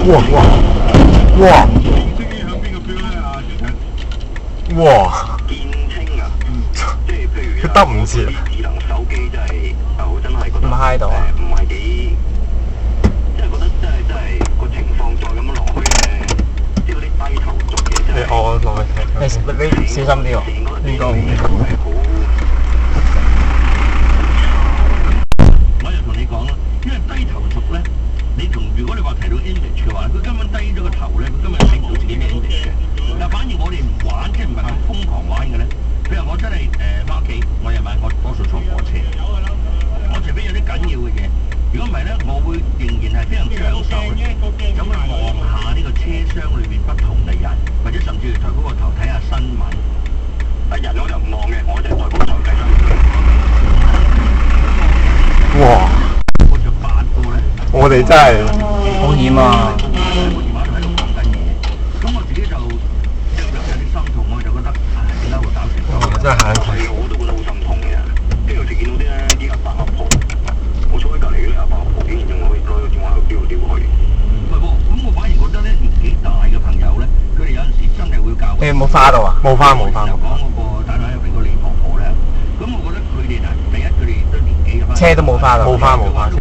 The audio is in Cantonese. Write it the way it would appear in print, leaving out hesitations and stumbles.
哇哇哇哇！見清啊！即係譬如佢得唔切啲智能手機真係覺得唔嗨到啊唔係幾，即係覺得真係個情況再咁樣落去咧，即係嗰啲低頭族嘅真係。我落去睇。你小心啲喎，呢個我就同你講啦，因為低頭族咧，你同如果你話提到 English 嘅話，佢根本低咗個頭咧，佢根本睇唔到自己咩 English 嘅。但反而我哋唔玩，即係唔係咁瘋狂玩嘅咧。譬如我真係翻屋企，我夜晚我多數坐火車，我除非有啲緊要嘅嘢，如果唔係咧，我會仍然係非常享受咧，咁去望下呢個車廂裏邊不同嘅人，或者甚至抬高個頭睇下新聞。人我就唔望嘅，我就抬高個頭睇新聞。哇！我就8個咧。我哋真係好險啊！個電話都喺度講緊嘢，咁我自己就有啲心痛，我就覺得點解會搞成咁？真係眼睇。我都覺得好心痛嘅。跟住有時見到啲咧啲阿伯阿婆，我坐喺隔離嗰啲阿伯阿婆，竟然仲可以攞個電話喺度丟嚟丟去。唔係喎，咁我反而覺得咧年紀大嘅朋友咧，佢哋有陣時真係會教。你有冇花到啊？冇花冇花。就講嗰個單位入邊個李婆婆咧，咁我覺得佢哋嗱，第一佢哋都年紀有翻。車都冇花到。冇花冇花。